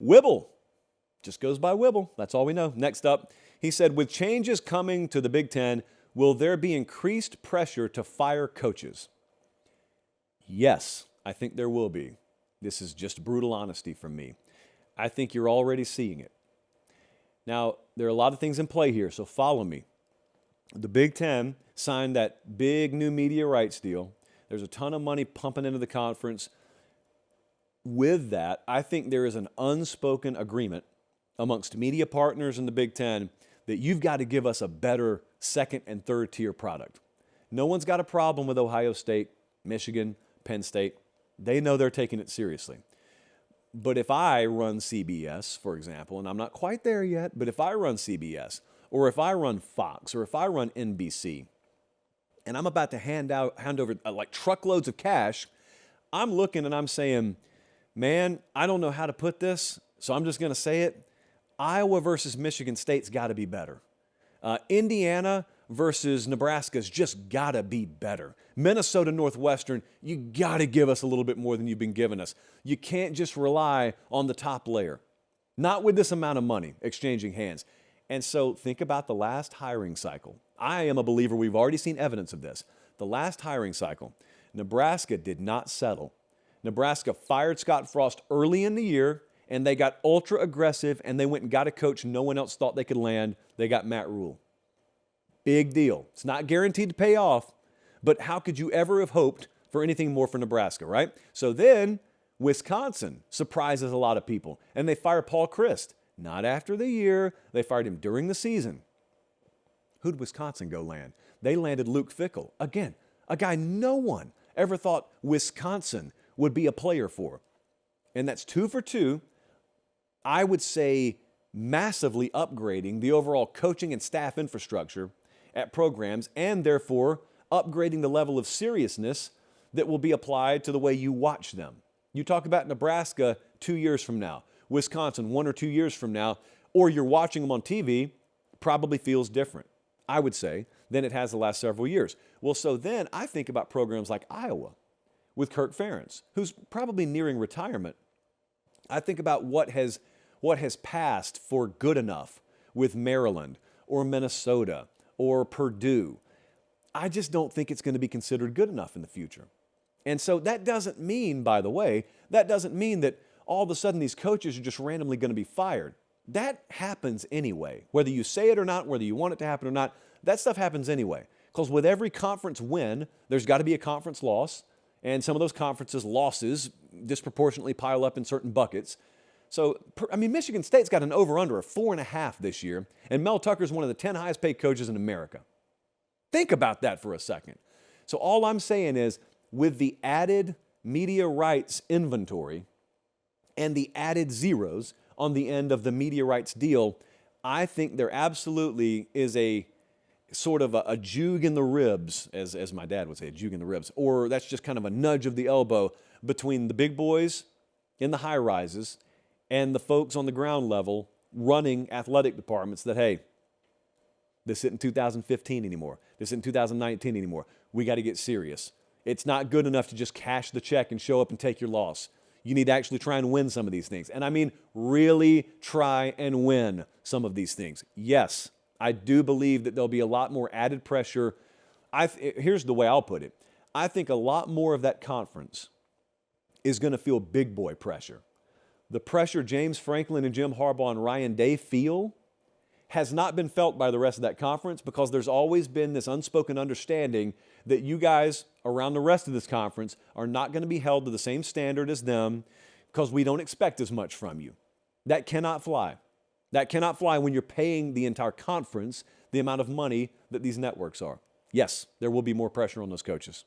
Wibble. Just goes by Wibble. That's all we know. Next up, he said, with changes coming to the Big Ten, will there be increased pressure to fire coaches? Yes, I think there will be. This is just brutal honesty from me. I think you're already seeing it. Now, there are a lot of things in play here, so follow me. The Big Ten signed that big new media rights deal. There's a ton of money pumping into the conference. With that, I think there is an unspoken agreement amongst media partners in the Big Ten that you've got to give us a better second and third tier product. No one's got a problem with Ohio State, Michigan, Penn State. They know they're taking it seriously. But if I run CBS, for example, and I'm not quite there yet, but if I run CBS, or if I run Fox, or if I run NBC, and I'm about to hand over like truckloads of cash, I'm looking and I'm saying, man, I don't know how to put this, so I'm just going to say it. Iowa versus Michigan State's got to be better. Indiana versus Nebraska's just got to be better. Minnesota Northwestern, you got to give us a little bit more than you've been giving us. You can't just rely on the top layer. Not with this amount of money exchanging hands. And so think about the last hiring cycle. I am a believer, we've already seen evidence of this. The last hiring cycle, Nebraska did not settle. Nebraska fired Scott Frost early in the year, and they got ultra aggressive, and they went and got a coach no one else thought they could land. They got Matt Rule. Big deal. It's not guaranteed to pay off, but how could you ever have hoped for anything more for Nebraska, right? So then Wisconsin surprises a lot of people, and they fire Paul Chryst. Not after the year. They fired him during the season. Who'd Wisconsin go land? They landed Luke Fickell. Again, a guy no one ever thought Wisconsin would be a player for. And that's 2 for 2. I would say massively upgrading the overall coaching and staff infrastructure at programs, and therefore upgrading the level of seriousness that will be applied to the way you watch them. You talk about Nebraska 2 years from now, Wisconsin 1 or 2 years from now, or you're watching them on TV, probably feels different, I would say, than it has the last several years. Well, so then I think about programs like Iowa with Kirk Ferentz, who's probably nearing retirement. I think about what has passed for good enough with Maryland or Minnesota or Purdue. I just don't think it's going to be considered good enough in the future. And so that doesn't mean, by the way, that doesn't mean that all of a sudden these coaches are just randomly going to be fired. That happens anyway. Whether you say it or not, whether you want it to happen or not, that stuff happens anyway. Because with every conference win, there's got to be a conference loss. And some of those conferences' losses disproportionately pile up in certain buckets. So, Michigan State's got an over-under of 4.5 this year, and Mel Tucker's one of the 10 highest paid coaches in America. Think about that for a second. So all I'm saying is, with the added media rights inventory and the added zeros on the end of the media rights deal, I think there absolutely is a sort of a jug in the ribs, as my dad would say, a jug in the ribs, or that's just kind of a nudge of the elbow between the big boys in the high rises and the folks on the ground level running athletic departments that, hey, this isn't 2015 anymore. This isn't 2019 anymore. We got to get serious. It's not good enough to just cash the check and show up and take your loss. You need to actually try and win some of these things. And I mean, really try and win some of these things. Yes, I do believe that there'll be a lot more added pressure. Here's the way I'll put it. I think a lot more of that conference is going to feel big boy pressure. The pressure James Franklin and Jim Harbaugh and Ryan Day feel has not been felt by the rest of that conference, because there's always been this unspoken understanding that you guys around the rest of this conference are not going to be held to the same standard as them because we don't expect as much from you. That cannot fly. That cannot fly when you're paying the entire conference the amount of money that these networks are. Yes, there will be more pressure on those coaches.